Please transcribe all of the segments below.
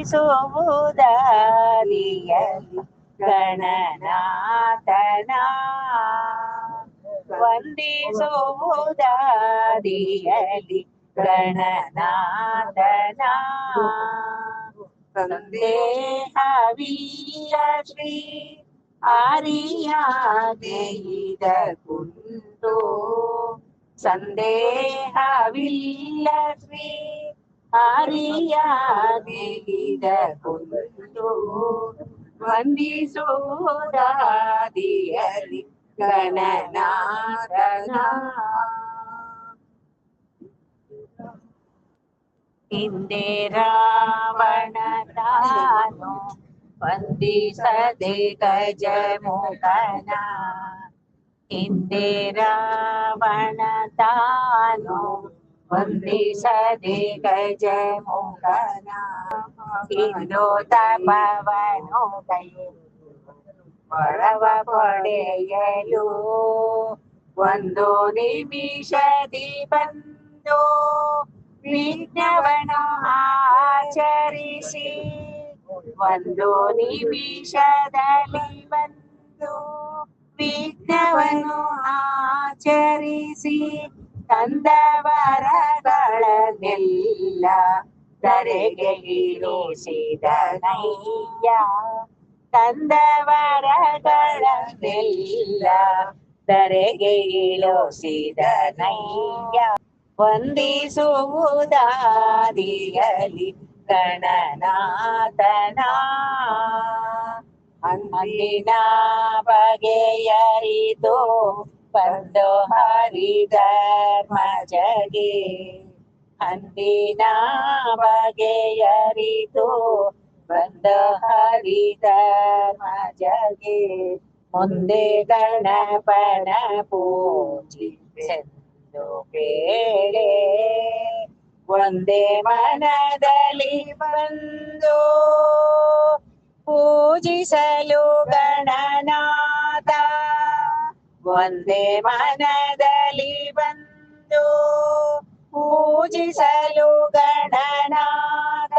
ವಂದಿಸುವುದಾದಿಯಲಿ ಗಣನಾಥನ ವಂದಿಸುವುದಾದಿಯಲಿ ಗಣನಾಥನ ಸಂದೇಹವಿಲ್ಲ ಶ್ರೀ ಆರಿಯಾದೆಯಿದ ಕುಂಟು ಸಂದೇಹವಿಲ್ಲ ಶ್ರೀ ಆರಿಯಾದೆಯಿದ ಕುಂಟು ವಂದಿಸುವುದಾದಿಯಲಿ ಗಣನಾಥನ ಹಿಂದೆ ರಾವಣ ತಾನು ವಂದಿಸದೆ ಗಜಮುಖನ ಹಿಂದೆ ರಾವಣ ತಾನು ವಂದಿಸದೆ ಗಜಮುಖನ ಇಂದು ತಪವನು ಕೈ ಒಳವ ಪಡೆಯಲು ಒಂದು ನಿಮಿಷದಿ ಬಂದು ವಿಘ್ನವನು ಆಚರಿಸಿ ಒಂದು ನಿಮಿಷದಲ್ಲಿ ಬಂದು ವಿಘ್ನವನು ಆಚರಿಸಿ ತಂದ ವರಗಳನ್ನೆಲ್ಲ ಧರೆಗೆ ಇಳಿಸಿದನಯ್ಯ ತಂದ ವರಗಳನ್ನೆಲ್ಲ ಧರೆಗೆ ಇಳಿಸಿದನಯ್ಯ ವಂದಿಸುವುದಾದಿಯಲಿ ಗಣನಾಥನ ಅಂದಿನ ಬಗೆಯರಿತು ಬಂದು ಹರಿಧರ್ಮಜಗೆ ಅಂದಿನ ಬಗೆಯರಿತು ಬಂದು ಹರಿಧರ್ಮಜಗೆ ಮುಂದೆ ಗಣಪನ ಪೂಜಿಸೆಂದು ಕೇಳೆ ಒಂದೇ ಮನದಲ್ಲಿ ಬಂದು ಪೂಜಿಸಲು ಗಣನಾಥ ಒಂದೇ ಮನದಲ್ಲಿ ಬಂದು ಪೂಜಿಸಲು ಗಣನಾಥ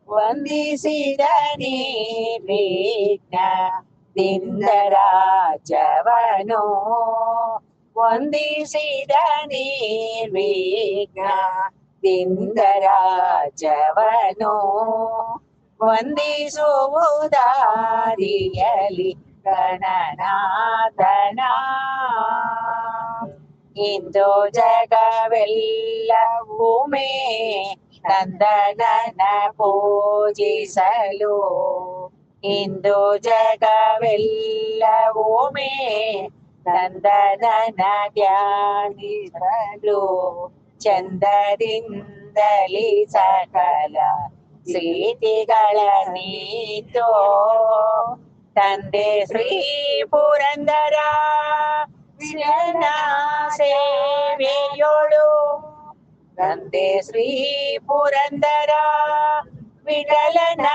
ವಂದಿಸಿದ ನಿರ್ವಿಘ್ನ ದಿಂದರಾಜವನು ವಂದಿಸಿದ ನಿರ್ವಿಘ್ನ ದಿಂದರಾಜವನು ವಂದಿಸುವುದಾದಿಯಲಿ ಗಣನಾಥನ ಇಂದು ಜಗವೆಲ್ಲವೂ ಮೇ ನಂದನನ ಪೂಜಿಸಲು ಇಂದು ಜಗವೆಲ್ಲವೂ ಮೇ ನಂದನನ ಧ್ಯಾನಿಸಲು ಚಂದದಿಂದಲಿ ಸಕಲ ಪ್ರೀತಿಗಳ ನೀತೋ ತಂದೆ ಶ್ರೀ ಪುರಂದರ ವಿಠಲನ ಸೇವೆಯೋಳು ತಂದೆ ಶ್ರೀ ಪುರಂದರ ವಿಠಲನ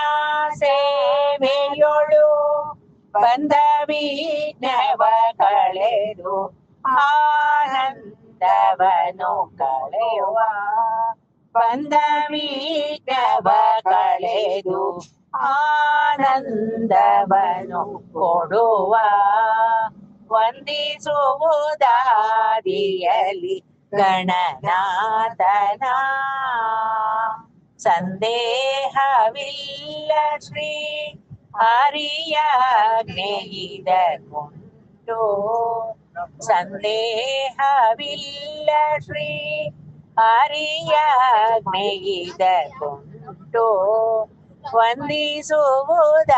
ಸೇವೆಯೋಳು ಬಂದ ವಿಘ್ನವ ಕಳೆದು ಆನಂದವನು ಕಳೆಯುವ ಬಂದ ವಿಘ್ನವ ಕಳೆದು ಆನಂದವನು ಕೊಡುವ ವಂದಿಸುವುದಾದಿಯಲಿ ಗಣನಾಥನ ಸಂದೇಹವಿಲ್ಲ ಶ್ರೀ ಹರಿಯಾಜ್ಞೆಯಿದನುಂಟು ಸಂದೇಹವಿಲ್ಲ ಶ್ರೀ ಹರಿಯಾಜ್ಞೆಯಿದನುಂಟು ವಂದಿಸುವುದ